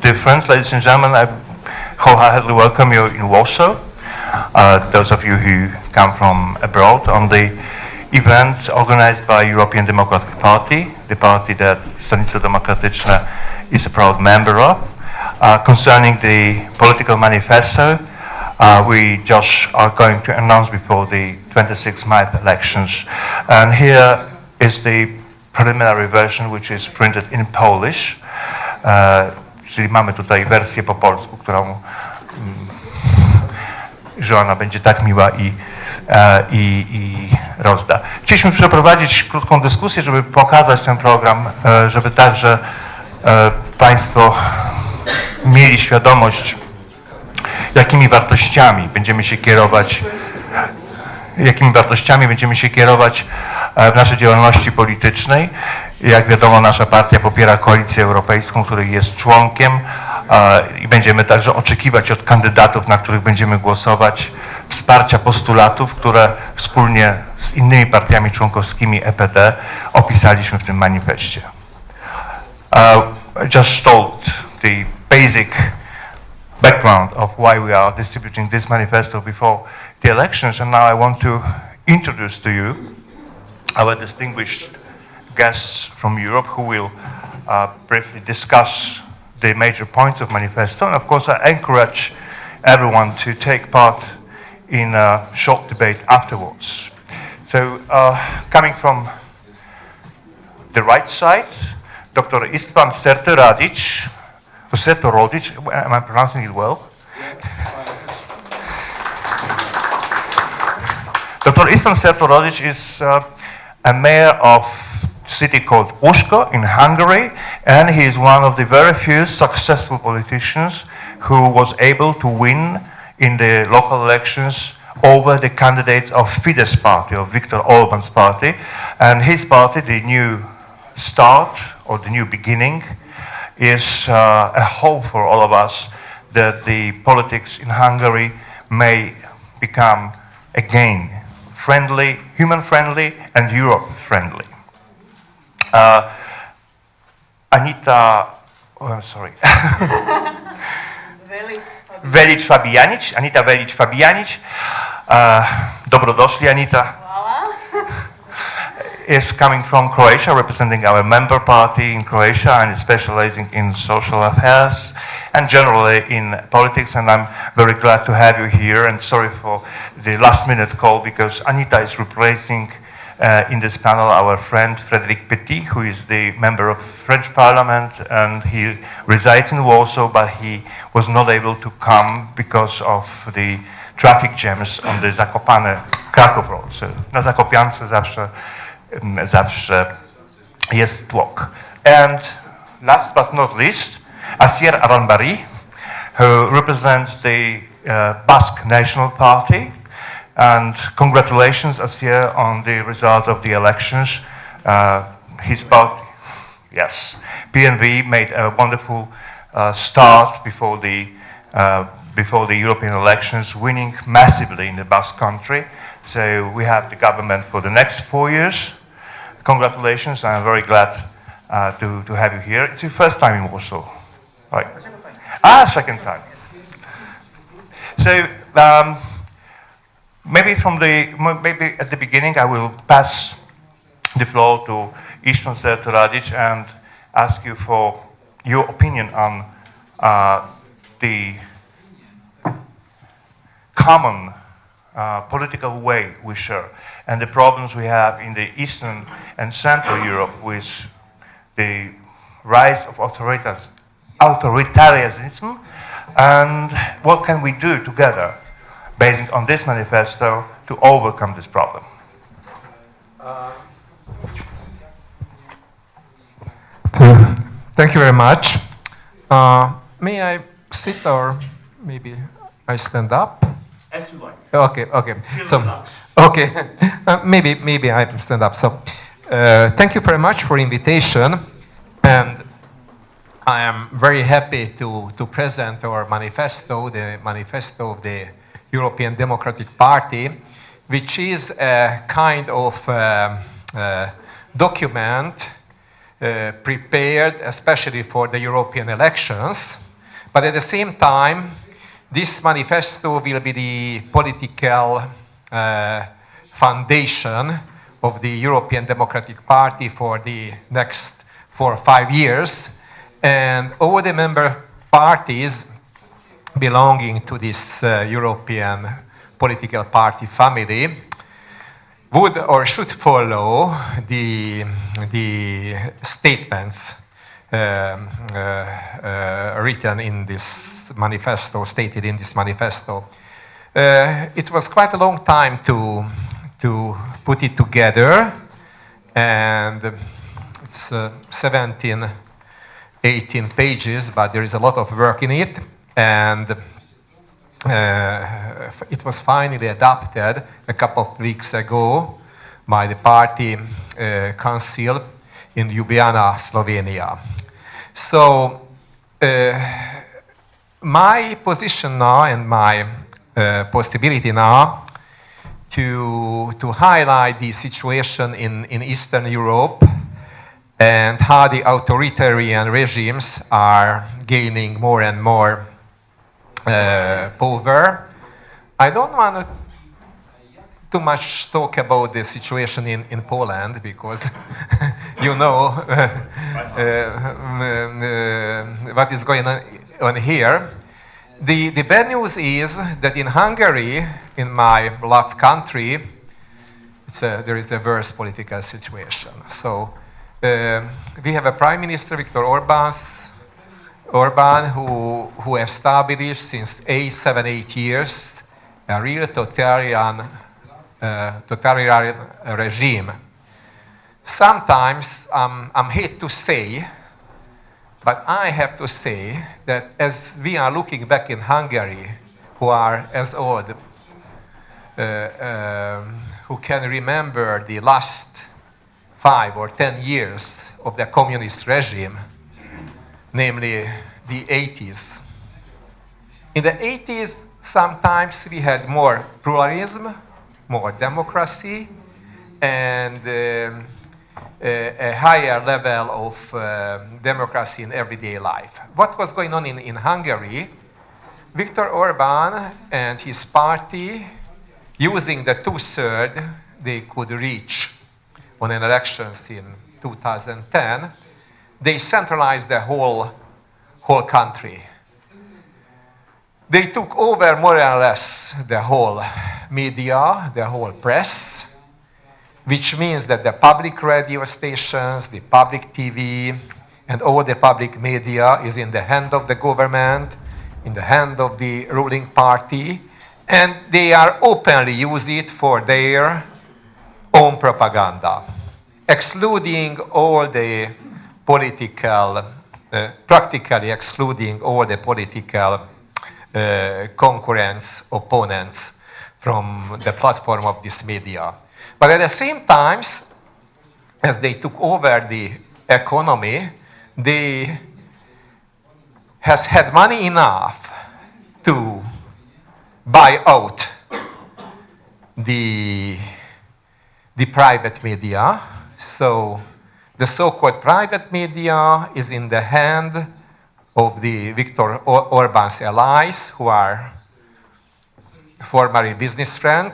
dear friends, ladies and gentlemen, I wholeheartedly welcome you in Warsaw. Those of you who come from abroad on the event organized by European Democratic Party, the party that Stolice Demokratyczne is a proud member of, concerning the political manifesto we just are going to announce before the 26 May elections. And here is the preliminary version, which is printed in Polish. Czyli mamy tutaj wersję po polsku, którą Joanna będzie tak miła i rozda. Chcieliśmy przeprowadzić krótką dyskusję, żeby pokazać ten program, żeby także Państwo mieli świadomość, jakimi wartościami będziemy się kierować w naszej działalności politycznej. Jak wiadomo, nasza partia popiera Koalicję Europejską, której jest członkiem i będziemy także oczekiwać od kandydatów, na których będziemy głosować, wsparcia postulatów, które wspólnie z innymi partiami członkowskimi EPD opisaliśmy w tym manifestie. Just told the basic background of why we are distributing this manifesto before the elections, and now I want to introduce to you our distinguished guests from Europe who will briefly discuss the major points of manifesto. And of course, I encourage everyone to take part in a short debate afterwards. So, coming from the right side, Dr. Istvan Sertoradic. Am I pronouncing it well? Dr. Istvan Sertoradic is a mayor of a city called Usko in Hungary, and he is one of the very few successful politicians who was able to win in the local elections over the candidates of Fidesz party, of Viktor Orban's party. And his party, the New Start, or the New Beginning, is a hope for all of us that the politics in Hungary may become again friendly, human-friendly, and Europe-friendly. Anita Velić-Fabijanić, dobrodošli Anita, is coming from Croatia, representing our member party in Croatia, and is specializing in social affairs and generally in politics. And I'm very glad to have you here, and sorry for the last-minute call, because Anita is replacing in this panel our friend Frédéric Petit, who is the member of French Parliament, and he resides in Warsaw, but he was not able to come because of the traffic jams on the Zakopane-Kraków road. So na Zakopiance zawsze jest tłok. And last but not least, Asier Aranbari, who represents the Basque National Party. And congratulations, Asier, on the result of the elections. His party, yes, PNV made a wonderful start before the European elections, winning massively in the Basque country. So we have the government for the next 4 years. Congratulations, I'm very glad to have you here. It's your first time in Warsaw, right? Second time. So maybe at the beginning I will pass the floor to Istvan Sertoradic and ask you for your opinion on the common political way we share, and the problems we have in the Eastern and Central Europe with the rise of authoritarianism, and what can we do together, based on this manifesto, to overcome this problem. Thank you very much. May I sit, or maybe I stand up? As you like. Okay. Maybe I stand up. So, thank you very much for invitation, and I am very happy to present our manifesto, the manifesto of the European Democratic Party, which is a kind of document prepared especially for the European elections. But at the same time, this manifesto will be the political foundation of the European Democratic Party for the next 4 or 5 years. And all the member parties belonging to this European political party family would or should follow the statements written in this manifesto, stated in this manifesto. It was quite a long time to put it together, and it's 17, 18 pages, but there is a lot of work in it, and it was finally adopted a couple of weeks ago by the party council in Ljubljana, Slovenia. So my position now and my possibility now to highlight the situation in Eastern Europe and how the authoritarian regimes are gaining more and more power. I don't want to too much talk about the situation in Poland because you know what is going on here. The bad news is that in Hungary, in my beloved country, there is a worse political situation. So we have a Prime Minister, Viktor Orban, who established since 7-8 years a real totalitarian regime. Sometimes I'm hate to say, but I have to say that as we are looking back in Hungary, who are as old, who can remember the last 5 or 10 years of the communist regime, namely the 80s. In the 80s, sometimes we had more pluralism, more democracy, and a higher level of democracy in everyday life. What was going on in Hungary? Viktor Orban and his party, using the 2/3 they could reach on an elections in 2010, they centralized the whole country. They took over more or less the whole media, the whole press, which means that the public radio stations, the public TV, and all the public media is in the hand of the government, in the hand of the ruling party, and they are openly use it for their own propaganda, excluding all the political, practically excluding all the political concurrents, opponents from the platform of this media. But at the same time, as they took over the economy, they has had money enough to buy out the private media. So the so-called private media is in the hand of the Viktor Orban's allies, who are formerly businessmen,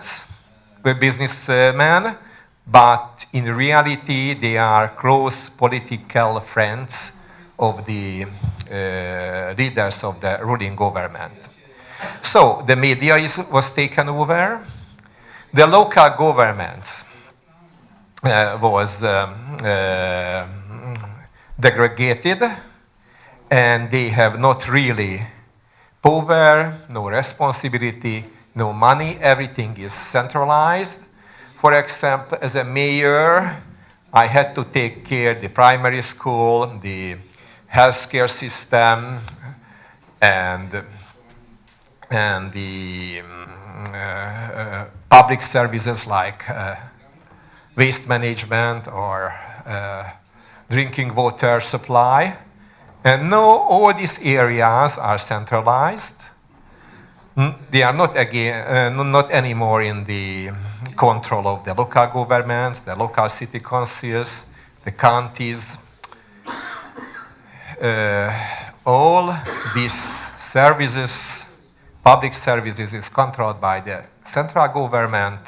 but in reality they are close political friends of the leaders of the ruling government. So the media was taken over. The local governments was degraded, and they have not really power, no responsibility, no money. Everything is centralized. For example, as a mayor, I had to take care of the primary school, the healthcare system, and the public services like waste management or drinking water supply. And now all these areas are centralized. They are not anymore in the control of the local governments, the local city councils, the counties. All these services, public services is controlled by the central government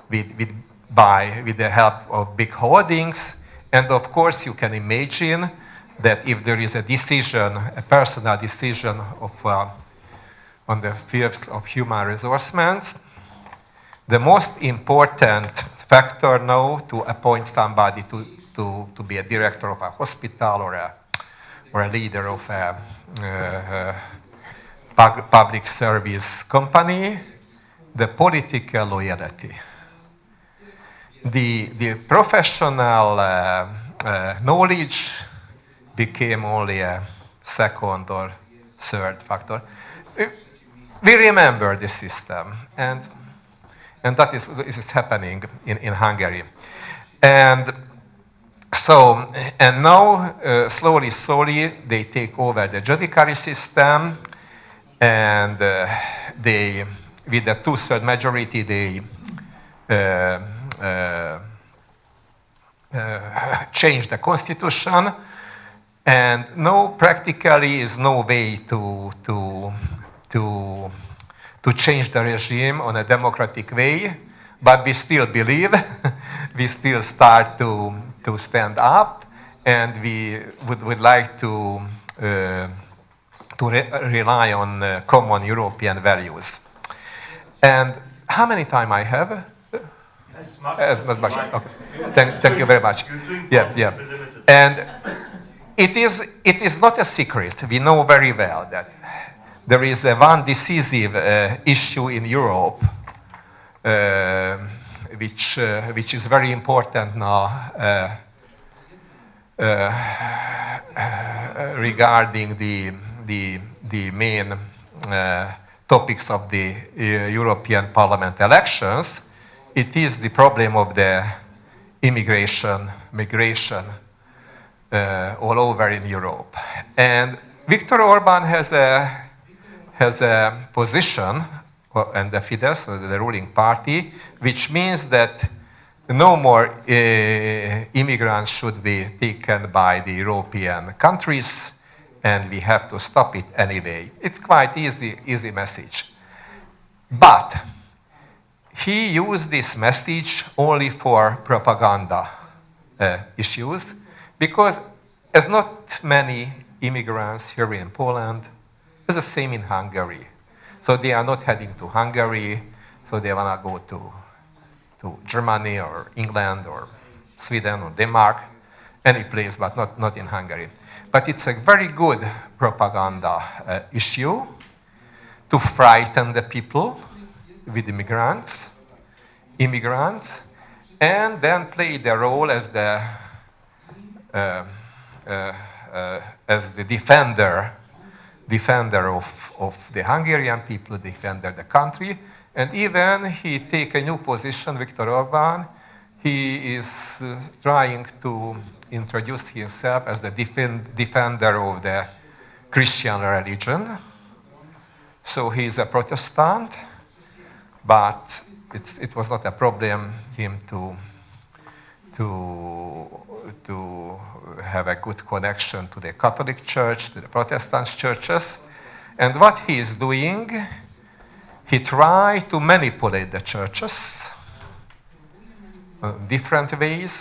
with the help of big holdings. And of course, you can imagine that if there is a decision, a personal decision of, on the fields of human resources, the most important factor now to appoint somebody to be a director of a hospital or a leader of a public service company, the political loyalty. The professional knowledge became only a second or third factor. We remember the system, and that is happening in Hungary. And so, and now, slowly, they take over the judiciary system, and they, with a two-thirds majority, they change the constitution, and now practically is no way to change the regime on a democratic way, but we still believe, we still start to stand up, and we would like to rely on common European values. And how many time I have? As much. Okay. Thank you very much. Yeah. And it is not a secret. We know very well that there is one decisive issue in Europe, which is very important now regarding the main topics of the European Parliament elections. It is the problem of the migration all over in Europe. And Viktor Orban has a position, and the Fidesz, the ruling party, which means that no more immigrants should be taken by the European countries, and we have to stop it anyway. It's quite easy message. But he used this message only for propaganda issues, because there's not many immigrants here in Poland. It's the same in Hungary. So they are not heading to Hungary, so they want to go to Germany or England or Sweden or Denmark, any place, but not in Hungary. But it's a very good propaganda issue to frighten the people with immigrants, and then play the role as the defender of the Hungarian people, defender the country, and even he take a new position, Viktor Orban. He is trying to introduce himself as the defender of the Christian religion. So he is a Protestant, but it was not a problem him to have a good connection to the Catholic Church, to the Protestant churches. And what he is doing, he tried to manipulate the churches different ways,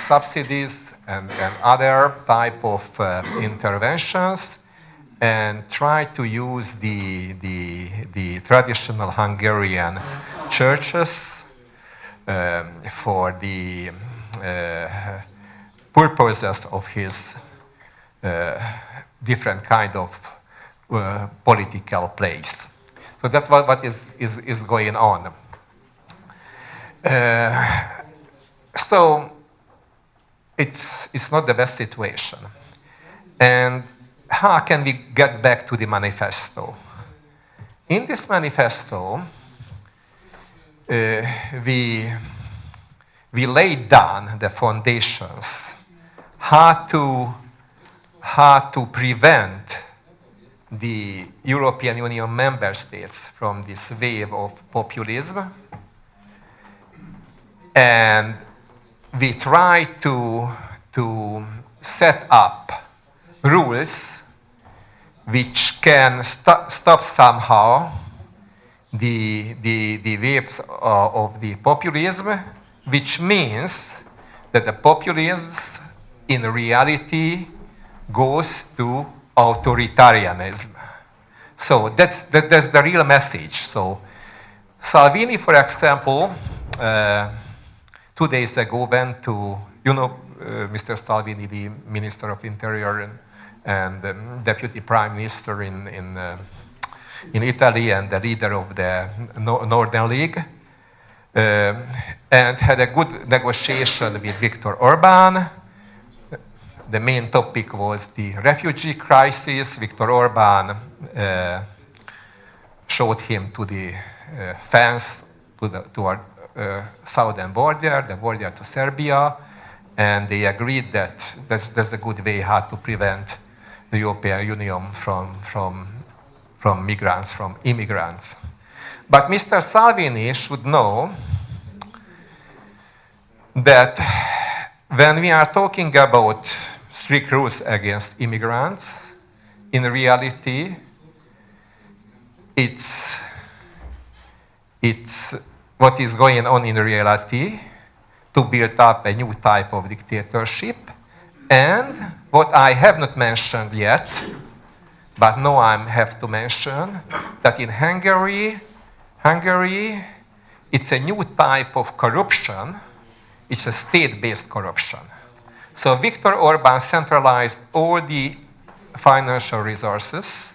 subsidies and other type of interventions, and try to use the traditional Hungarian churches for the purposes of his different kind of political plays. So that's what is going on. So it's not the best situation. And how can we get back to the manifesto? In this manifesto, we laid down the foundations how to prevent the European Union member states from this wave of populism, and we try to set up rules which can stop somehow the waves of the populism, which means that the populism in reality goes to authoritarianism. So that's the real message. So Salvini, for example, 2 days ago went to, Mr. Salvini, the Minister of Interior and Deputy Prime Minister in Italy and the leader of the Northern League, and had a good negotiation with Viktor Orban. The main topic was the refugee crisis. Viktor Orban showed him to the fence to our southern border, the border to Serbia, and they agreed that that's a good way how to prevent the European Union from migrants, from immigrants. But Mr. Salvini should know that when we are talking about strict rules against immigrants, in reality, it's what is going on in reality to build up a new type of dictatorship. And what I have not mentioned yet, but now I have to mention, that in Hungary, it's a new type of corruption. It's a state-based corruption. So Viktor Orban centralized all the financial resources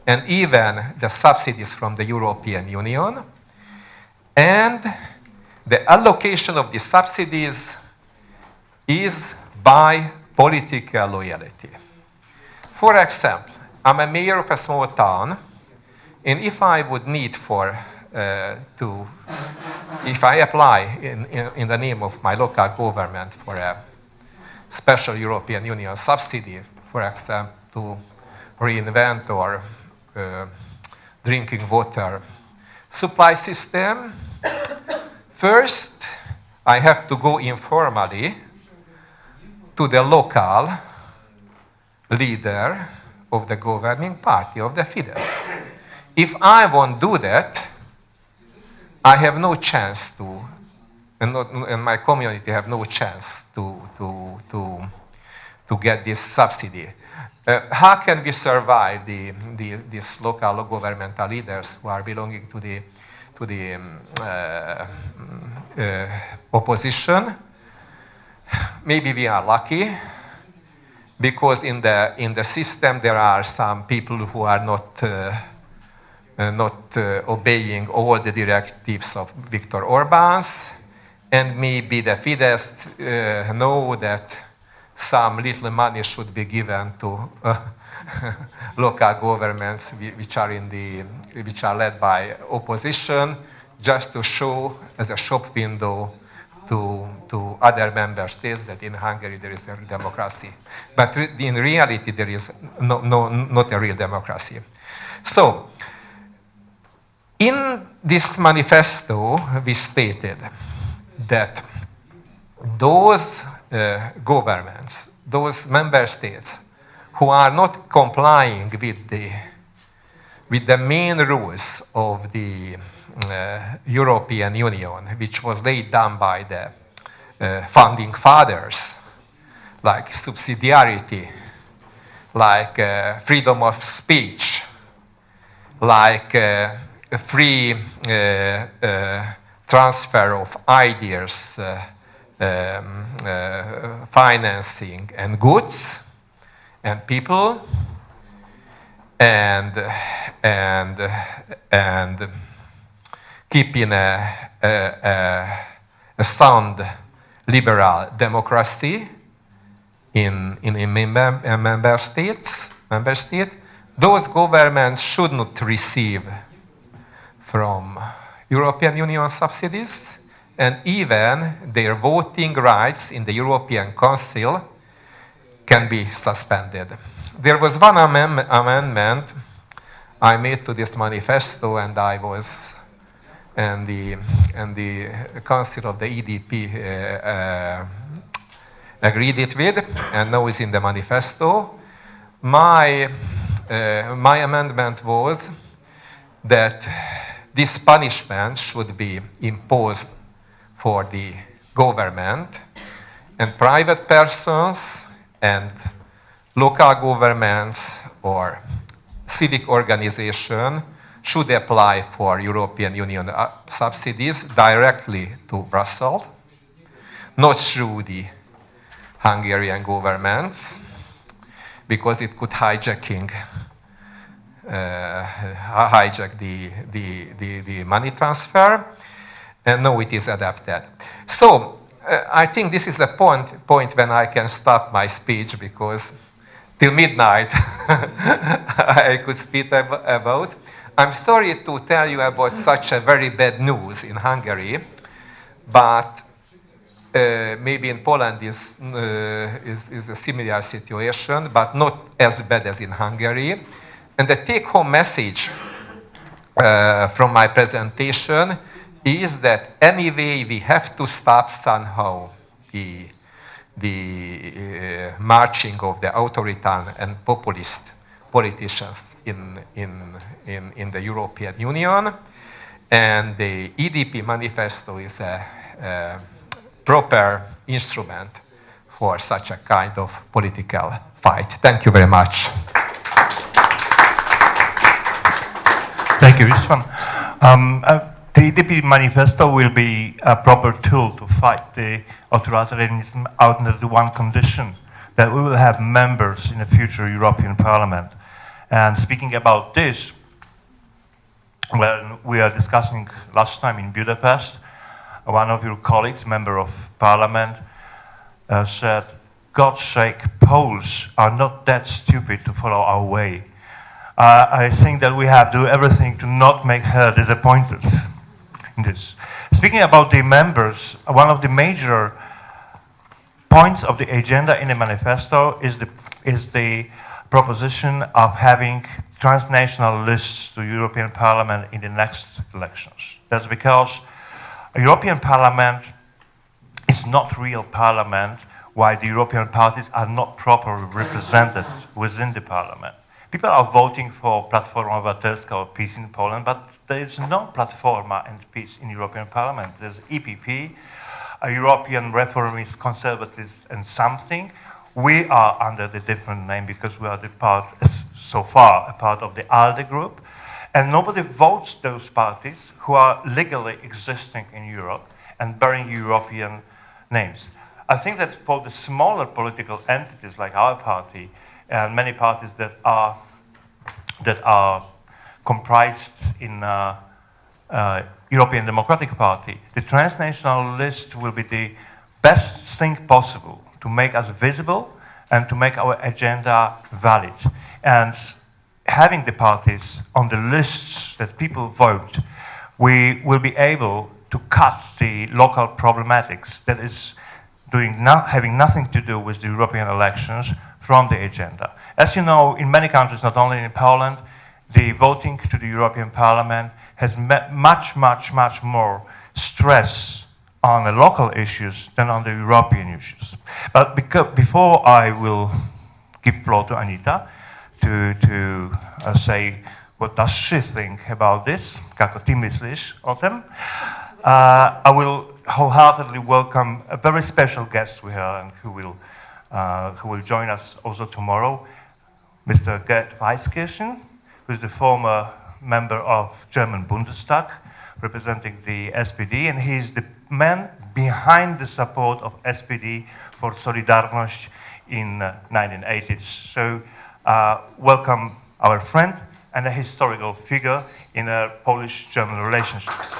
and even the subsidies from the European Union. And the allocation of the subsidies is by political loyalty. For example, I'm a mayor of a small town, and if I would need if I apply in the name of my local government for a special European Union subsidy, for example, to reinvent or drinking water supply system, first I have to go informally to the local leader of the governing party, of the Fidesz. If I won't do that, I have no chance to, and my community have no chance to get this subsidy. How can we survive these local governmental leaders who are belonging to the opposition? Maybe we are lucky, because in the system there are some people who are not obeying all the directives of Viktor Orban's, and maybe the Fidesz know that some little money should be given to local governments which are led by opposition, just to show as a shop window to other member states that in Hungary there is a democracy. But in reality there is not a real democracy. So, in this manifesto we stated that those governments, those member states who are not complying with the main rules of the European Union, which was laid down by the founding fathers, like subsidiarity, like freedom of speech, like free transfer of ideas, financing and goods and people, and keeping a sound liberal democracy in member state, those governments should not receive from European Union subsidies, and even their voting rights in the European Council can be suspended. There was one amendment I made to this manifesto, and I was and the Council of the EDP agreed it with, and now is in the manifesto. My my amendment was that this punishment should be imposed for the government, and private persons and local governments or civic organization should apply for European Union subsidies directly to Brussels, not through the Hungarian governments, because it could hijack the money transfer, and now it is adapted. So I think this is the point when I can stop my speech, because till midnight I could speak about. I'm sorry to tell you about such a very bad news in Hungary, but maybe in Poland is a similar situation, but not as bad as in Hungary. And the take-home message from my presentation is that anyway we have to stop somehow the marching of the authoritarian and populist politicians in the European Union, and the EDP manifesto is a proper instrument for such a kind of political fight. Thank you very much. Thank you, Istvan. The EDP manifesto will be a proper tool to fight the authoritarianism under the one condition, that we will have members in the future European Parliament. And speaking about this, when we are discussing last time in Budapest, one of your colleagues, member of Parliament, said, God's sake, Poles are not that stupid to follow our way. I think that we have to do everything to not make her disappointed in this. Speaking about the members, one of the major points of the agenda in the manifesto is the proposition of having transnational lists to European Parliament in the next elections. That's because a European Parliament is not real Parliament, while the European parties are not properly represented within the Parliament. People are voting for Platforma Obywatelska or Peace in Poland, but there is no Platforma and Peace in European Parliament. There's EPP, a European Reformist Conservatives and something. We are under the different name because we are the part, so far, a part of the ALDE group. And nobody votes those parties who are legally existing in Europe and bearing European names. I think that for the smaller political entities like our party, and many parties that are comprised in European Democratic Party, the transnational list will be the best thing possible to make us visible and to make our agenda valid. And having the parties on the lists that people vote, we will be able to cut the local problematics that is having nothing to do with the European elections from the agenda. As you know, in many countries, not only in Poland, the voting to the European Parliament has much more stress on the local issues than on the European issues. But before I will give floor to Anita to say what does she think about this, kako ty myślisz o tym, I will wholeheartedly welcome a very special guest we have and who will join us also tomorrow, Mr. Gerd Weiskirchen, who is the former member of German Bundestag, representing the SPD, and he is the man behind the support of SPD for Solidarność in 1980s. So welcome our friend and a historical figure in Polish-German relationships.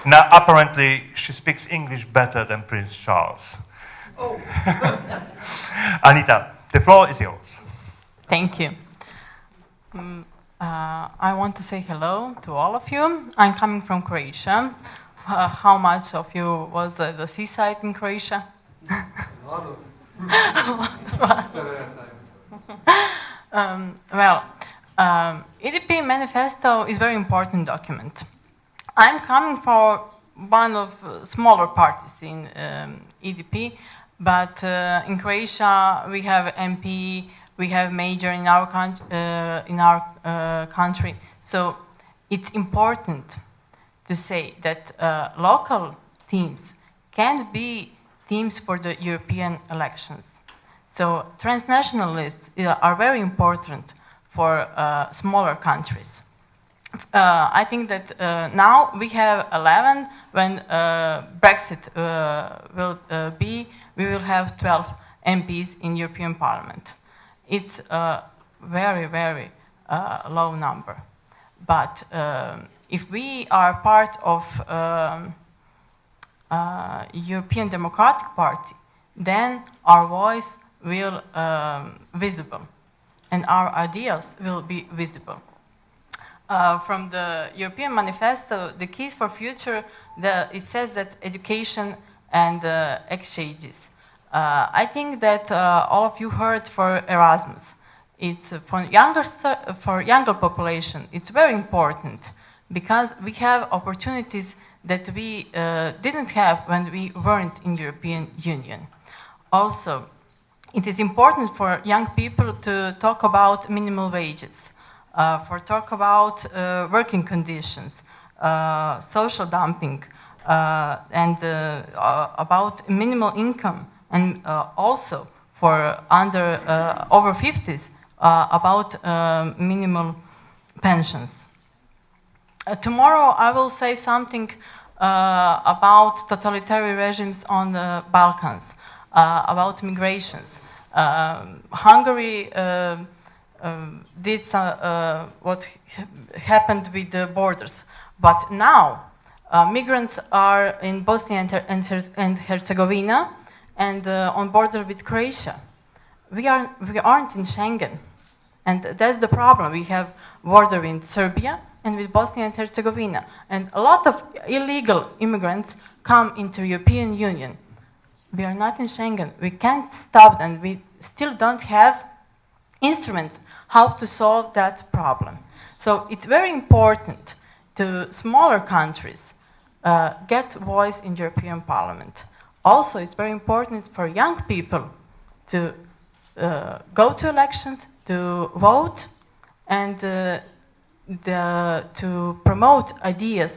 Now, apparently, she speaks English better than Prince Charles. Oh. Anita, the floor is yours. Thank you. I want to say hello to all of you. I'm coming from Croatia. How much of you was the seaside in Croatia? A lot of. Several times. EDP manifesto is a very important document. I'm coming from one of smaller parties in EDP. But in Croatia, we have MP, we have major in our, country. So it's important to say that local teams can be teams for the European elections. So transnational lists are very important for smaller countries. I think that now we have 11. When Brexit will be, we will have 12 MPs in European Parliament. It's a very, very low number. But if we are part of European Democratic Party, then our voice will visible and our ideas will be visible. From the European Manifesto, the keys for future, it says that education and exchanges. I think that all of you heard for Erasmus. It's for younger population. It's very important because we have opportunities that we didn't have when we weren't in European Union. Also, it is important for young people to talk about minimum wages, for talk about working conditions, social dumping, and about minimal income, and also for over 50s about minimal pensions. Tomorrow I will say something about totalitarian regimes on the Balkans, about migrations. Hungary did what happened with the borders, but now migrants are in Bosnia and Herzegovina and on border with Croatia. We aren't in Schengen, and that's the problem. We have border in Serbia and with Bosnia and Herzegovina, and a lot of illegal immigrants come into European Union. We are not in Schengen. We can't stop them. We still don't have instruments how to solve that problem. So it's very important to smaller countries get voice in European Parliament. Also, it's very important for young people to go to elections, to vote, and to promote ideas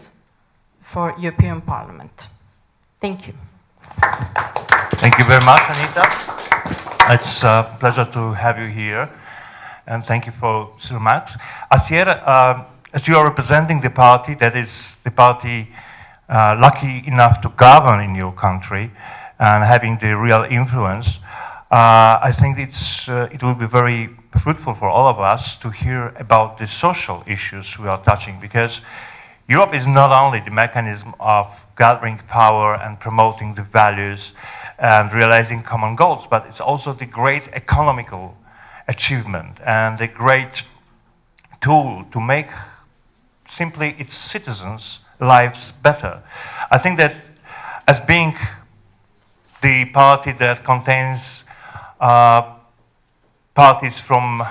for European Parliament. Thank you. Thank you very much, Anita. It's a pleasure to have you here, and thank you for these remarks. Asier, as you are representing the party that is the party lucky enough to govern in your country and having the real influence, I think it will be very fruitful for all of us to hear about the social issues we are touching, because Europe is not only the mechanism of gathering power and promoting the values and realizing common goals, but it's also the great economical achievement and the great tool to make simply its citizens' lives better. I think that as being the party that contains parties from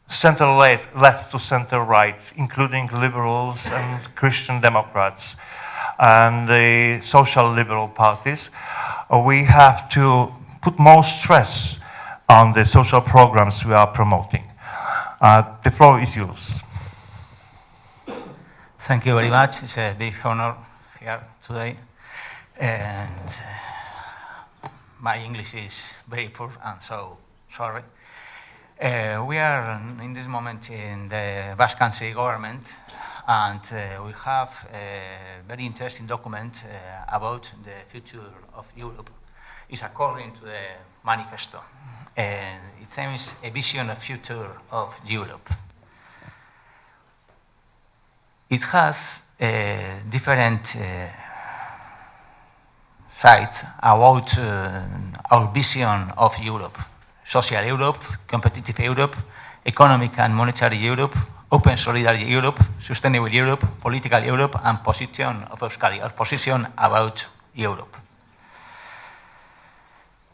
center left to center right, including liberals and Christian Democrats and the social liberal parties, we have to put more stress on the social programs we are promoting. The floor is yours. Thank you very much. It's a big honor here today. And my English is very poor, and so sorry. We are in this moment in the Basque Country government, and we have a very interesting document about the future of Europe. It's according to the manifesto, and it aims a vision of future of Europe. It has different sides about our vision of Europe. Social Europe, competitive Europe, economic and monetary Europe, open solidarity Europe, sustainable Europe, political Europe, and position of Euskadi, or position about Europe.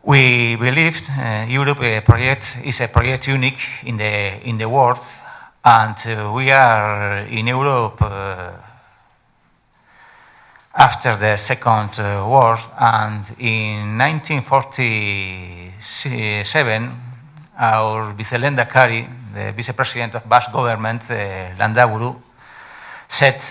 We believe Europe project is a project unique in the world, and we are in Europe after the Second War, and in 1947, our Vice-Lehendakari, the Vice President of Basque government, Landaburu, said,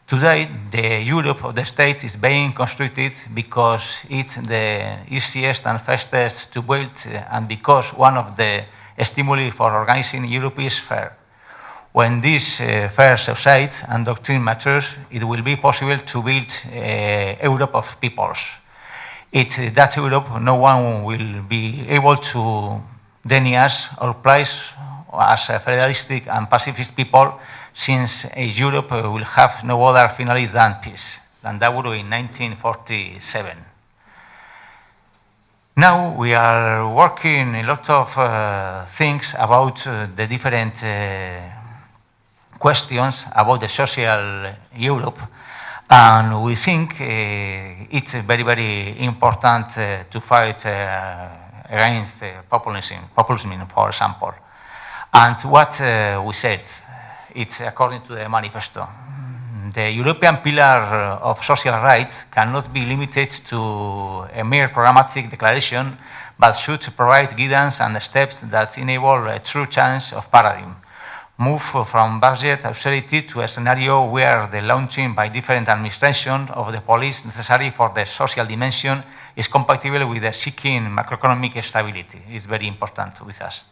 today the Europe of the States is being constructed because it's the easiest and fastest to build, and because one of the stimuli for organizing Europe is fair. When this fair subsides and doctrine matures, it will be possible to build a Europe of peoples. It's that Europe no one will be able to deny us our place as a federalistic and pacifist people, since Europe will have no other finality than peace. Landaburu in 1947. Now we are working a lot of things about the different questions about the social Europe, and we think it's very, very important to fight against populism, for example. And what we said, it's according to the manifesto. The European pillar of social rights cannot be limited to a mere programmatic declaration, but should provide guidance and steps that enable a true change of paradigm. Move from budget austerity to a scenario where the launching by different administrations of the police necessary for the social dimension is compatible with the seeking macroeconomic stability. It's very important with us.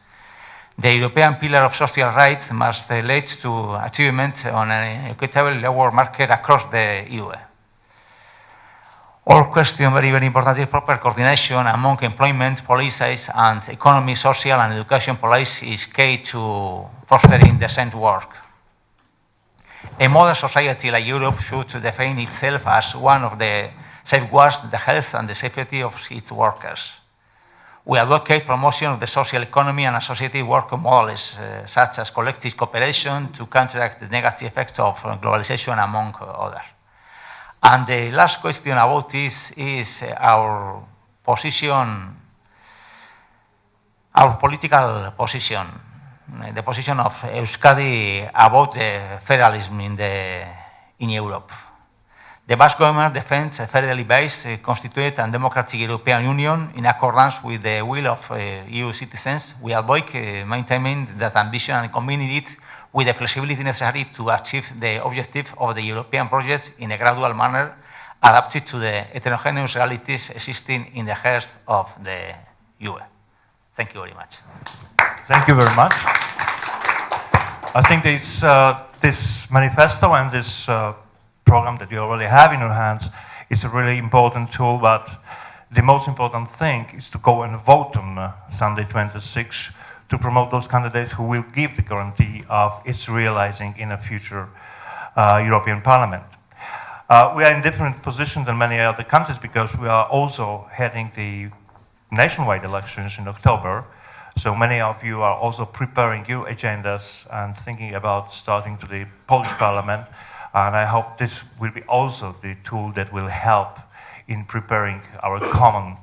The European pillar of social rights must lead to achievement on an equitable labor market across the EU. All question very, very important is proper coordination among employment policies and economy, social and education policies is key to fostering decent work. A modern society like Europe should define itself as one of the safeguards the health and the safety of its workers. We advocate promotion of the social economy and associated work models, such as collective cooperation to counteract the negative effects of globalization, among others. And the last question about this is our position, our political position, the position of Euskadi about the federalism in Europe. The Basque government defends a federally based, constituted and democratic European Union in accordance with the will of EU citizens. We avoid maintaining that ambition and combining it with the flexibility necessary to achieve the objective of the European project in a gradual manner, adapted to the heterogeneous realities existing in the heart of the EU. Thank you very much. Thank you very much. I think this manifesto and this program that you already have in your hands is a really important tool, but the most important thing is to go and vote on Sunday 26 to promote those candidates who will give the guarantee of its realizing in a future European Parliament. We are in different positions than many other countries because we are also heading the nationwide elections in October. So many of you are also preparing your agendas and thinking about starting to the Polish Parliament. And I hope this will be also the tool that will help in preparing our common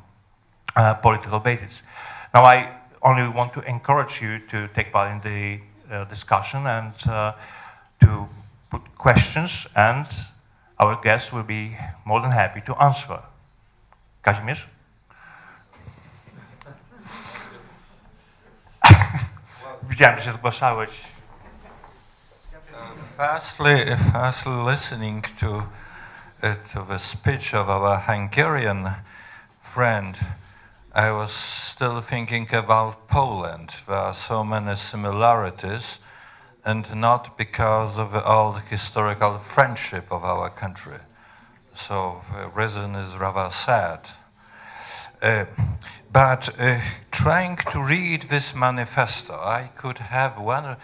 political basis. Now, I only want to encourage you to take part in the discussion and to put questions, and our guests will be more than happy to answer. Kazimierz? Widziałem, że się zgłaszałeś. Firstly, listening to the speech of our Hungarian friend, I was still thinking about Poland. There are so many similarities, and not because of the old historical friendship of our country. So the reason is rather sad. But trying to read this manifesto, I could have one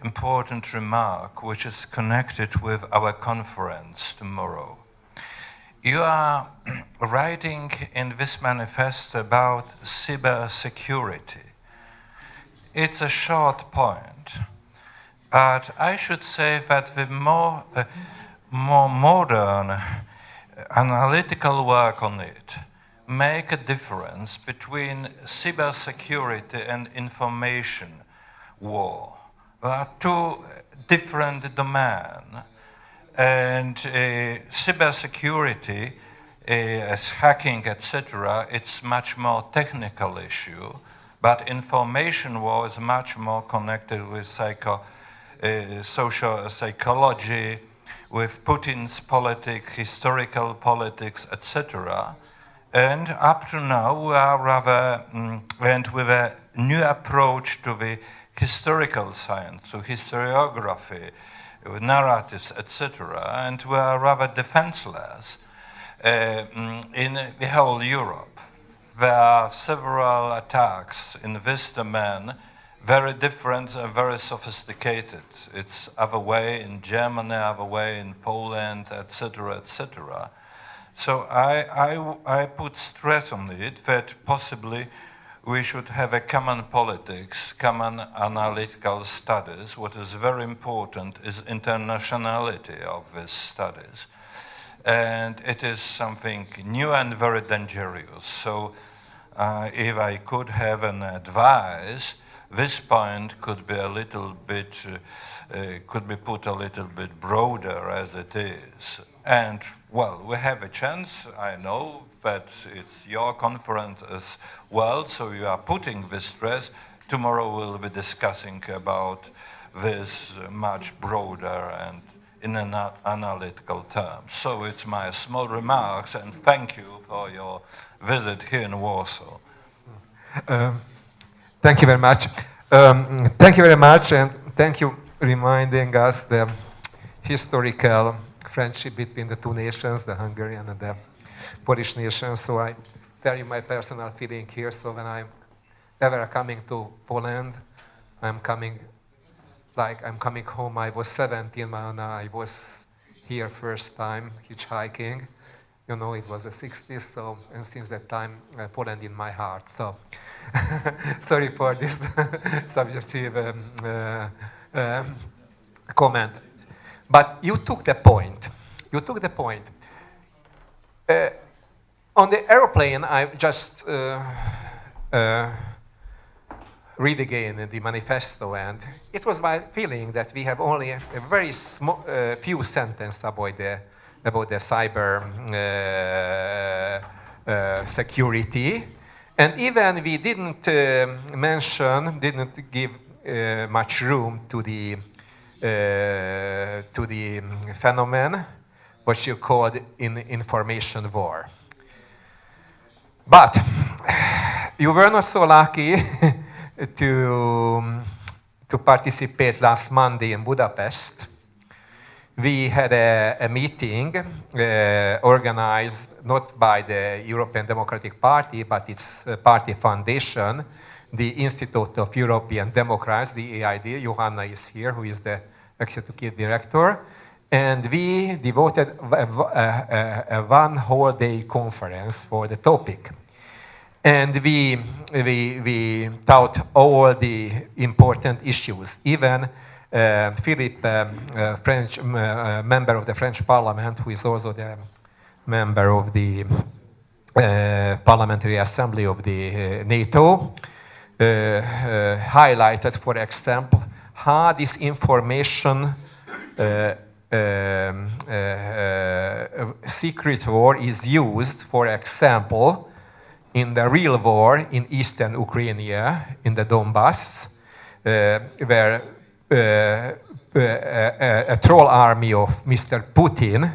important remark which is connected with our conference tomorrow. You are writing in this manifesto about cybersecurity. It's a short point, but I should say that the more modern analytical work on it make a difference between cybersecurity and information war. There are two different domains. And cybersecurity, as hacking, etc., it's much more technical issue, but information war is much more connected with social psychology, with Putin's politics, historical politics, etc. And up to now, we are rather, and with a new approach to the historical science, to historiography, with narratives, etc., and we are rather defenseless in the whole Europe. There are several attacks in this domain, very different and very sophisticated. It's other way in Germany, other way in Poland, etc., etc. So I put stress on it that possibly we should have a common politics, common analytical studies. What is very important is internationality of these studies. And it is something new and very dangerous. So if I could have an advice, this point could be a little bit, could be put a little bit broader as it is. And well, we have a chance, I know that it's your conference as well, so you are putting this stress. Tomorrow we'll be discussing about this much broader and in an analytical terms. So it's my small remarks, and thank you for your visit here in Warsaw. Thank you very much. Thank you very much, and thank you reminding us the historical friendship between the two nations, the Hungarian and the Polish nation. So I tell you my personal feeling here. So when I'm ever coming to Poland, I'm coming home. I was 17 when I was here first time hitchhiking. You know, it was the 60s. So, and since that time, Poland in my heart. So sorry for this subjective comment. But you took the point. You took the point. On the airplane, I just read again the manifesto, and it was my feeling that we have only a very small, few sentences about the cyber security, and even we didn't give much room to the phenomenon, what you called information war. But you were not so lucky to participate last Monday in Budapest. We had a meeting organized not by the European Democratic Party, but its party foundation, the Institute of European Democrats, the EID. Johanna is here, who is the executive director. And we devoted a one whole day conference for the topic. And we taught all the important issues. Even Philippe, French member of the French Parliament, who is also the member of the Parliamentary Assembly of the NATO, highlighted, for example, how this information secret war is used, for example, in the real war in eastern Ukraine, in the Donbass, where a troll army of Mr. Putin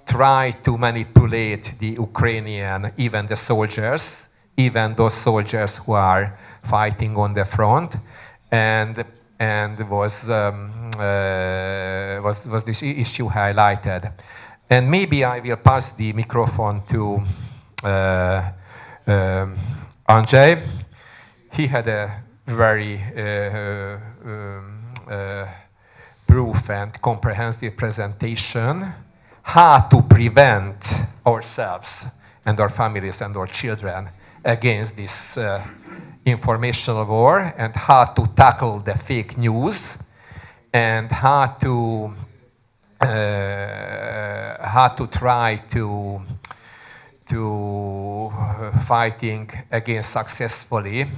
tried to manipulate the Ukrainian, even the soldiers, even those soldiers who are fighting on the front, and was this issue highlighted. And maybe I will pass the microphone to Andrzej. He had a very proof and comprehensive presentation how to prevent ourselves and our families and our children against this informational war, and how to tackle the fake news, and how to try to fighting against successfully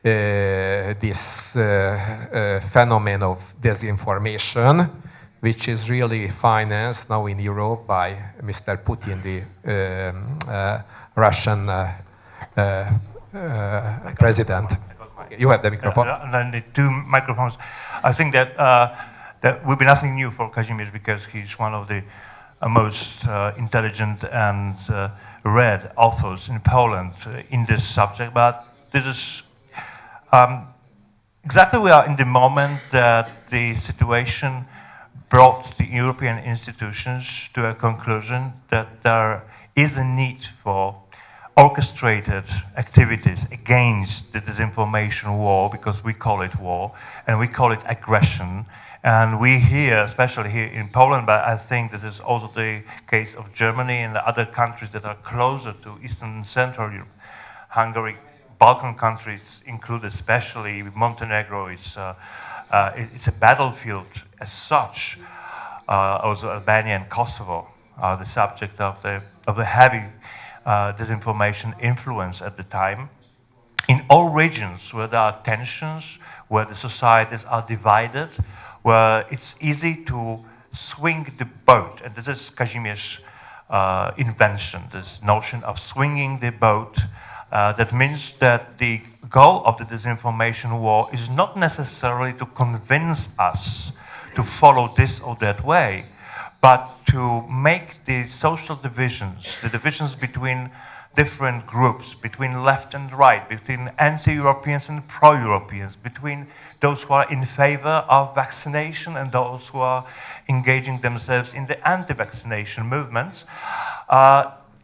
this phenomenon of disinformation which is really financed now in Europe by Mr. Putin, the Russian president. You have the microphone. And then the two microphones. I think that that will be nothing new for Kazimierz because he's one of the most intelligent and read authors in Poland in this subject. But this is exactly we are in the moment that the situation brought the European institutions to a conclusion that there is a need for orchestrated activities against the disinformation war, because we call it war and we call it aggression. And we here, especially here in Poland, but I think this is also the case of Germany and the other countries that are closer to Eastern and Central Europe, Hungary, Balkan countries include, especially Montenegro. It's a battlefield as such. Also Albania and Kosovo are the subject of the heavy disinformation influence at the time. In all regions where there are tensions, where the societies are divided, where it's easy to swing the boat, and this is Kazimierz' invention, this notion of swinging the boat. That means that the goal of the disinformation war is not necessarily to convince us to follow this or that way, but to make the social divisions, the divisions between different groups, between left and right, between anti-Europeans and pro-Europeans, between those who are in favor of vaccination and those who are engaging themselves in the anti-vaccination movements,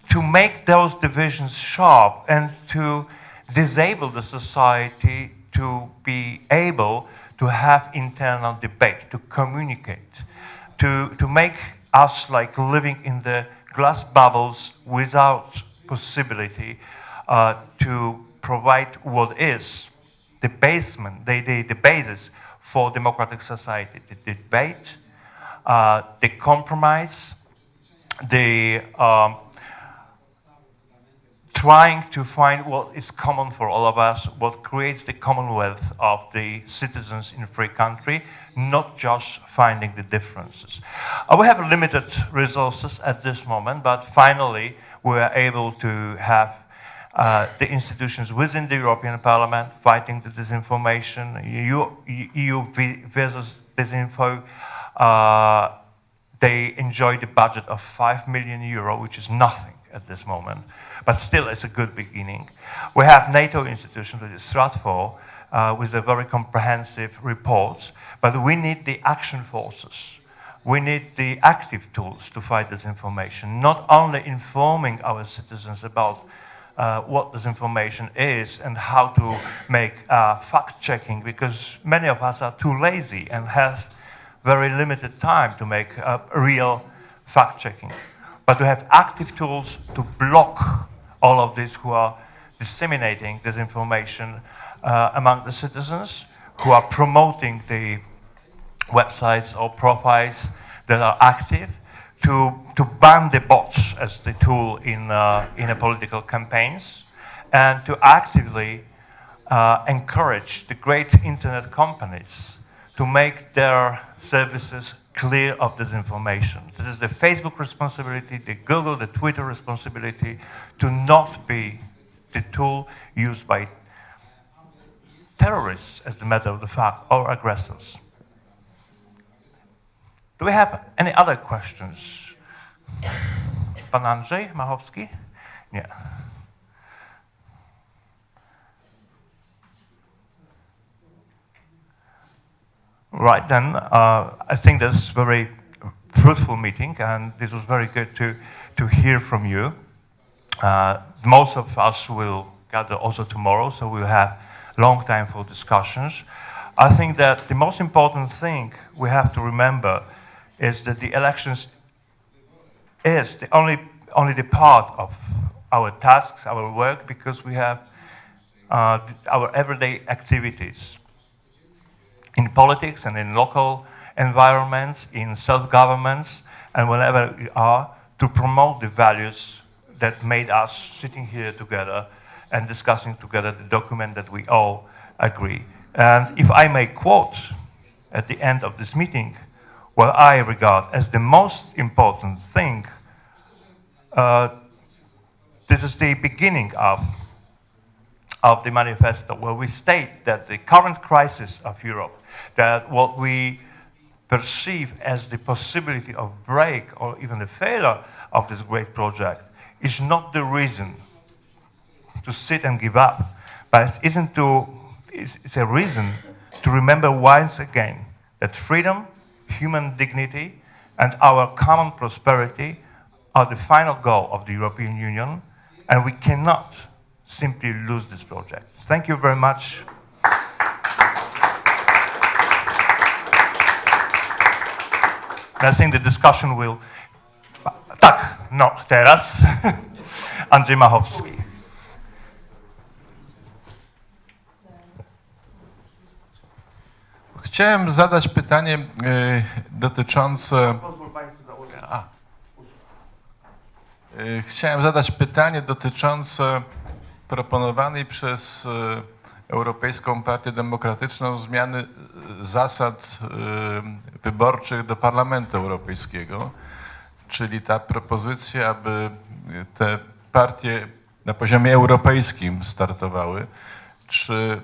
to make those divisions sharp and to disable the society to be able to have internal debate, to communicate, to make us like living in the glass bubbles without possibility to provide what is the basement, the basis for democratic society, the debate, the compromise, the trying to find what is common for all of us, what creates the commonwealth of the citizens in a free country, not just finding the differences. We have limited resources at this moment, but finally we are able to have the institutions within the European Parliament fighting the disinformation, EU versus disinfo. They enjoy the budget of €5 million, which is nothing at this moment, but still it's a good beginning. We have NATO institutions, which is Stratfor, with a very comprehensive reports, but we need the action forces. We need the active tools to fight disinformation, not only informing our citizens about what disinformation is and how to make fact-checking, because many of us are too lazy and have very limited time to make real fact-checking. But to have active tools to block all of these who are disseminating disinformation among the citizens, who are promoting the websites or profiles that are active, to ban the bots as the tool in a political campaigns, and to actively encourage the great internet companies to make their services clear of disinformation. This is the Facebook responsibility, the Google, the Twitter responsibility, to not be the tool used by terrorists, as a matter of the fact, or aggressors. Do we have any other questions? Pan Andrzej Machowski? Yeah. Right, then, I think that's very fruitful meeting, and this was very good to hear from you. Most of us will gather also tomorrow, so we'll have long time for discussions. I think that the most important thing we have to remember is that the elections is only the part of our tasks, our work, because we have our everyday activities in politics and in local environments, in self-governments, and wherever we are, to promote the values that made us sitting here together and discussing together the document that we all agree. And if I may quote at the end of this meeting what I regard as the most important thing, this is the beginning of the manifesto, where we state that the current crisis of Europe, that what we perceive as the possibility of break or even the failure of this great project is not the reason to sit and give up, but it's a reason to remember once again that freedom, human dignity, and our common prosperity are the final goal of the European Union, and we cannot simply lose this project. Thank you very much. I think the discussion will... Tak, no, teraz Andrzej Machowski. Chciałem zadać pytanie dotyczące... Chciałem zadać pytanie dotyczące proponowanej przez Europejską Partię Demokratyczną zmiany zasad wyborczych do Parlamentu Europejskiego, czyli ta propozycja, aby te partie na poziomie europejskim startowały. Czy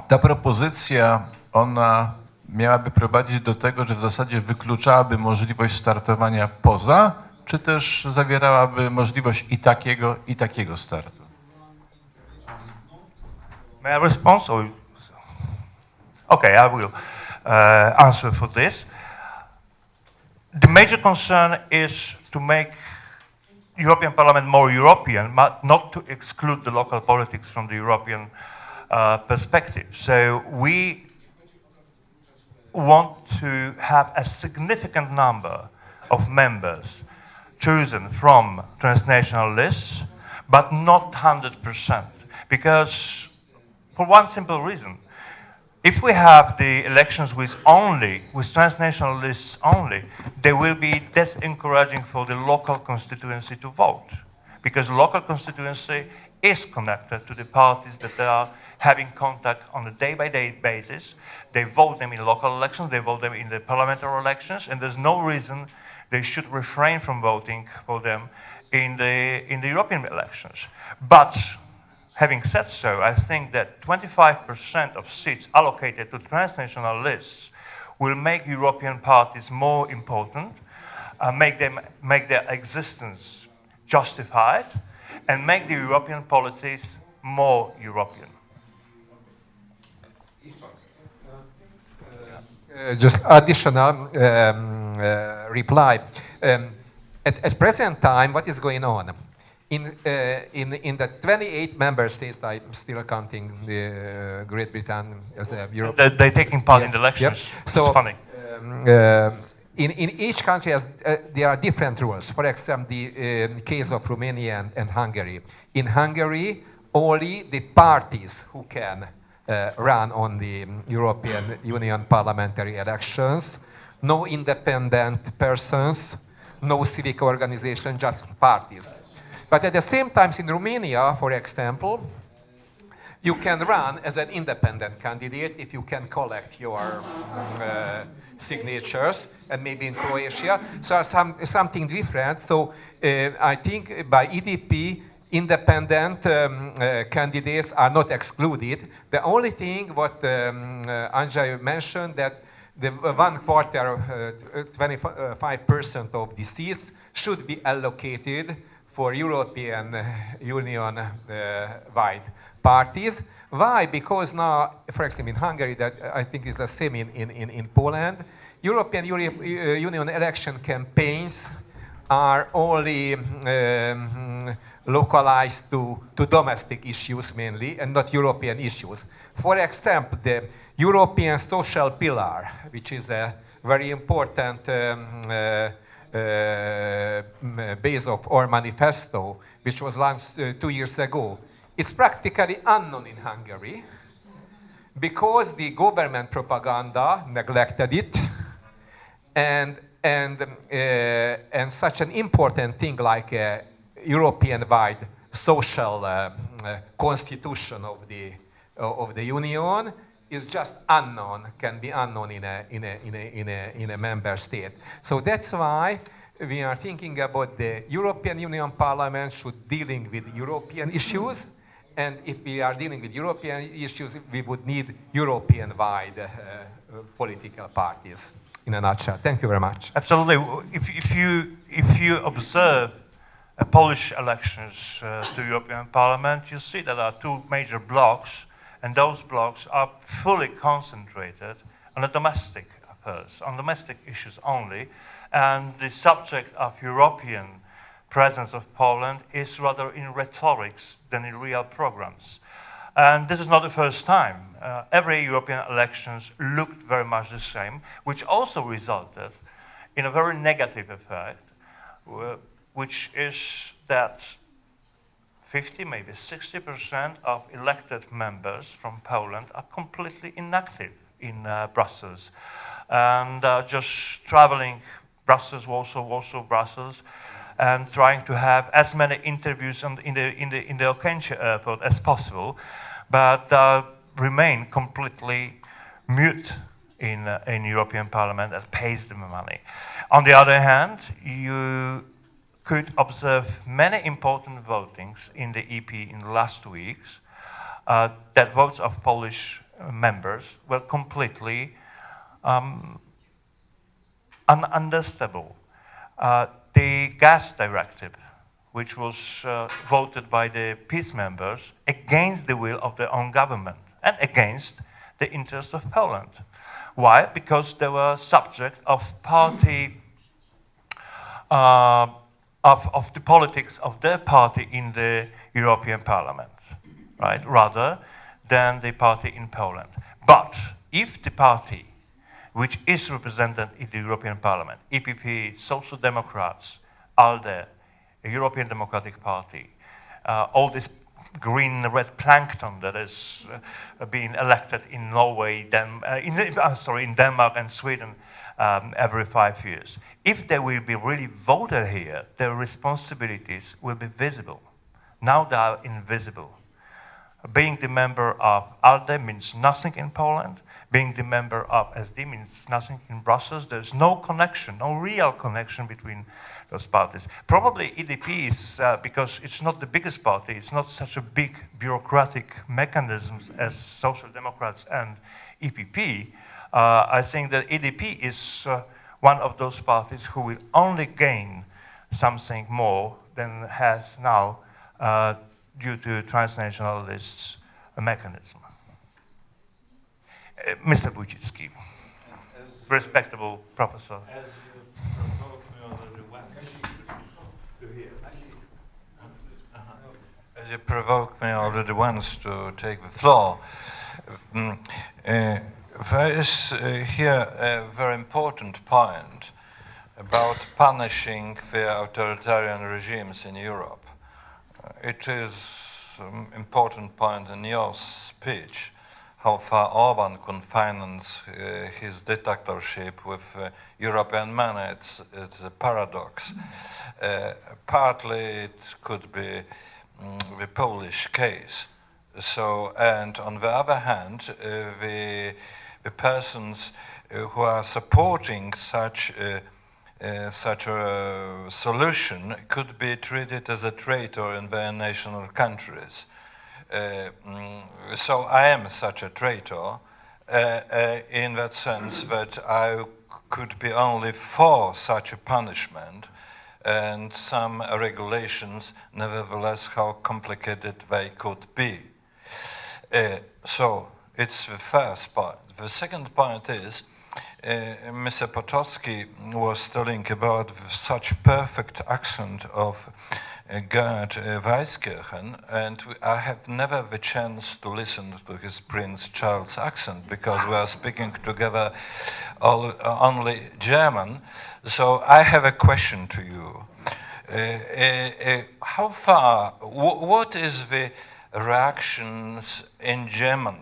ta propozycja, ona miałaby prowadzić do tego, że w zasadzie wykluczałaby możliwość startowania poza, czy też zawierałaby możliwość i takiego startu? May I respond? Okay, I will answer for this. The major concern is to make European Parliament more European, but not to exclude the local politics from the European perspective. So we want to have a significant number of members chosen from transnational lists, but not 100%, because for one simple reason. If we have the elections with transnational lists only, they will be disencouraging for the local constituency to vote, because local constituency is connected to the parties that they are having contact on a day-by-day basis. They vote them in local elections, they vote them in the parliamentary elections, and there's no reason they should refrain from voting for them in the European elections. But having said so, I think that 25% of seats allocated to transnational lists will make European parties more important, make their existence justified, and make the European policies more European. Just additional reply. At present time, what is going on? In the 28 member states, I'm still counting Great Britain as a Europe. They're taking part in the elections. Yep. So, it's funny. In each country, there are different rules. For example, the case of Romania and Hungary. In Hungary, only the parties who can run on the European Union parliamentary elections, no independent persons, no civic organization, just parties. But at the same time, in Romania, for example, you can run as an independent candidate if you can collect your signatures, and maybe in Croatia. So something different. So I think by EDP, independent candidates are not excluded. The only thing what Andrzej mentioned, that the 25% of the seats should be allocated for European Union-wide parties. Why? Because now, for example, in Hungary, that I think is the same in Poland, European Union election campaigns are only localized to domestic issues mainly, and not European issues. For example, the European social pillar, which is a very important base of our manifesto, which was launched 2 years ago, it's practically unknown in Hungary because the government propaganda neglected it, and such an important thing like a European-wide social constitution of the Union is just unknown, can be unknown in a member state. So that's why we are thinking about the European Union Parliament should dealing with European issues, and if we are dealing with European issues, we would need European-wide political parties. In a nutshell. Thank you very much. Absolutely. If you observe Polish elections to European Parliament, you see that there are two major blocks, and those blocks are fully concentrated on the domestic affairs, on domestic issues only, and the subject of European presence of Poland is rather in rhetorics than in real programs. And this is not the first time. Every European elections looked very much the same, which also resulted in a very negative effect, which is that 50, maybe 60% of elected members from Poland are completely inactive in Brussels. And just traveling Brussels, Warsaw, Brussels, and trying to have as many interviews in the Okęcie airport as possible, but remain completely mute in European Parliament that pays them money. On the other hand, you could observe many important votings in the EP in the last weeks. That votes of Polish members were completely ununderstandable. The gas directive, which was voted by the peace members against the will of their own government and against the interests of Poland. Why? Because they were subject of party, of the politics of their party in the European Parliament, right? Rather than the party in Poland. But if the party which is represented in the European Parliament, EPP, Social Democrats, ALDE, European Democratic Party, all this green red plankton that is being elected in Norway, in Denmark and Sweden every 5 years. If they will be really voted here, their responsibilities will be visible. Now they are invisible. Being the member of ALDE means nothing in Poland. Being the member of SD means nothing in Brussels. There's no connection, no real connection between those parties. Probably EDP is, because it's not the biggest party, it's not such a big bureaucratic mechanism as Social Democrats and EPP. I think that EDP is one of those parties who will only gain something more than has now due to transnational lists mechanism. Mr. Wójcicki, respectable professor. As you provoked me already once to take the floor, there is here a very important point about punishing the authoritarian regimes in Europe. It is an important point in your speech, how far Orban can finance his dictatorship with European money. It's a paradox. Partly it could be the Polish case. So, and on the other hand, the persons who are supporting such a solution could be treated as a traitor in their national countries. So I am such a traitor in that sense that I could be only for such a punishment and some regulations, nevertheless, how complicated they could be. So it's the first part. The second point is, Mr. Potocki was telling about such perfect accent of Gerd Weiskirchen, and I have never the chance to listen to his Prince Charles accent because we are speaking together only German. So I have a question to you. How far, what is the reactions in Germany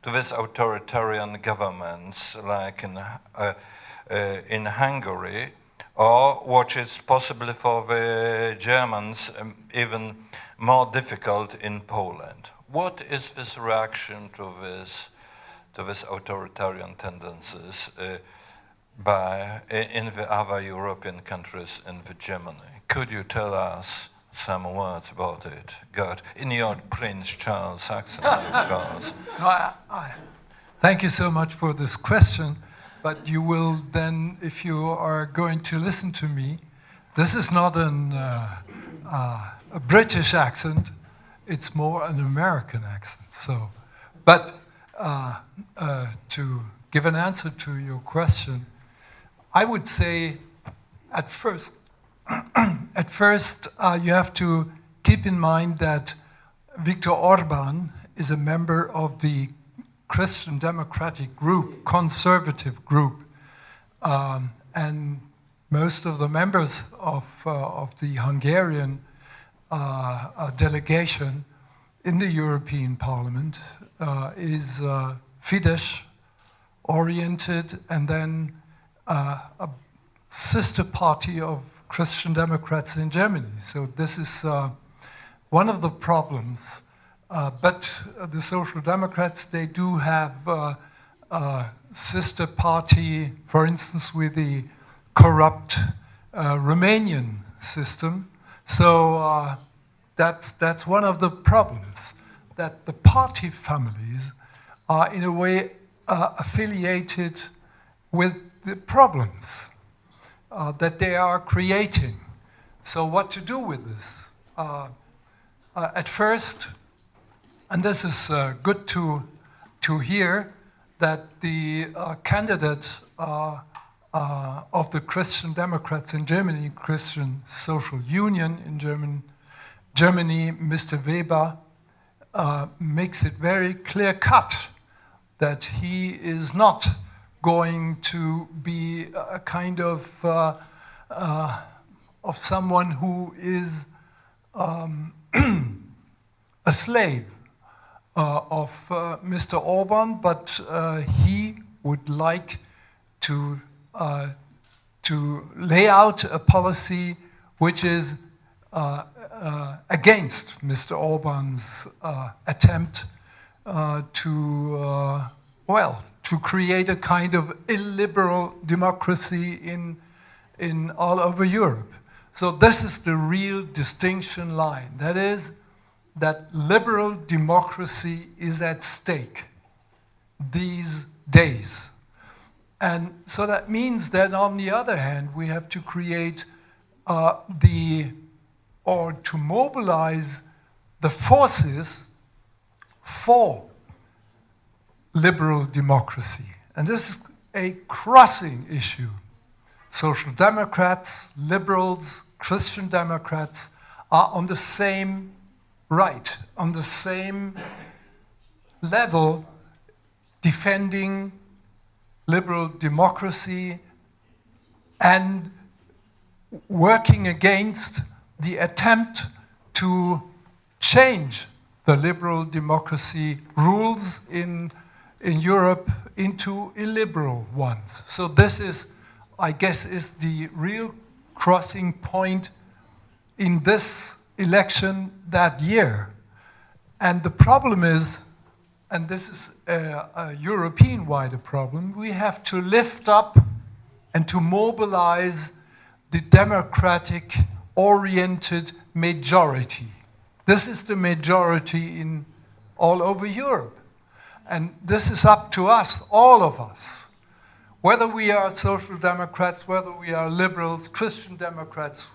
to this authoritarian governments like in Hungary, or what is possibly for the Germans even more difficult in Poland? What is this reaction to to these authoritarian tendencies in the other European countries in the Germany. Could you tell us some words about it? God, in your Prince Charles accent, of course. No, thank you so much for this question, but you will then, if you are going to listen to me, this is not a British accent, it's more an American accent. So, but to give an answer to your question, I would say at first, you have to keep in mind that Viktor Orban is a member of the Christian Democratic group, conservative group, and most of the members of the Hungarian delegation in the European Parliament is Fidesz oriented, and then a sister party of Christian Democrats in Germany. So this is one of the problems. But the Social Democrats, they do have a sister party, for instance, with the corrupt Romanian system. So that's one of the problems, that the party families are in a way affiliated with the problems that they are creating. So what to do with this? At first, and this is good to hear, that the candidate of the Christian Democrats in Germany, Christian Social Union in Germany, Mr. Weber, makes it very clear cut that he is not going to be a kind of someone who is a slave of Mr. Orban, but he would like to lay out a policy which is against Mr. Orban's attempt to create a kind of illiberal democracy in all over Europe. So this is the real distinction line. That is, that liberal democracy is at stake these days. And so that means that on the other hand, we have to create to mobilize the forces for liberal democracy. And this is a crossing issue. Social Democrats, liberals, Christian Democrats are on the same right, on the same level, defending liberal democracy and working against the attempt to change the liberal democracy rules in Europe into illiberal ones. So this is, I guess, is the real crossing point in this election that year. And the problem is, and this is a European-wide problem, we have to lift up and to mobilize the democratic-oriented majority. This is the majority in all over Europe. And this is up to us, all of us. Whether we are Social Democrats, whether we are liberals, Christian Democrats,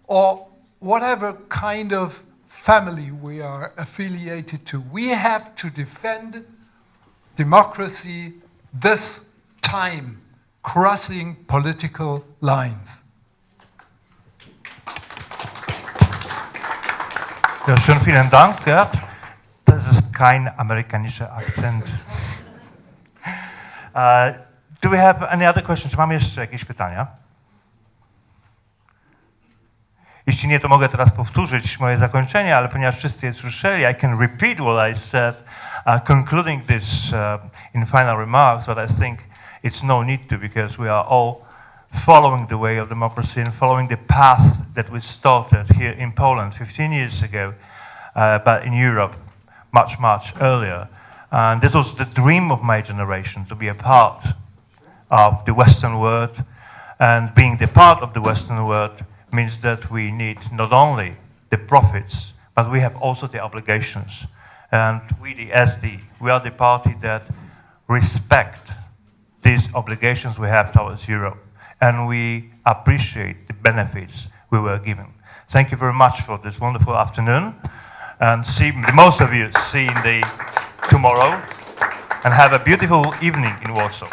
or whatever kind of family we are affiliated to, we have to defend democracy this time, crossing political lines. Ja, schön, vielen Dank, Gerd. Das ist kein amerikanischer Akzent. Do we have any other questions? Czy mamy jeszcze jakieś pytania? Jeśli nie, to mogę teraz powtórzyć moje zakończenie, ale ponieważ wszyscy je słyszeli, I can repeat what I said, concluding this in final remarks, but I think it's no need to, because we are all following the way of democracy and following the path that we started here in Poland 15 years ago, but in Europe much, much earlier. And this was the dream of my generation, to be a part of the Western world. And being the part of the Western world means that we need not only the profits, but we have also the obligations. And we, the SD, we are the party that respect these obligations we have towards Europe. And we appreciate the benefits we were given. Thank you very much for this wonderful afternoon. And see most of you see in the tomorrow. And have a beautiful evening in Warsaw.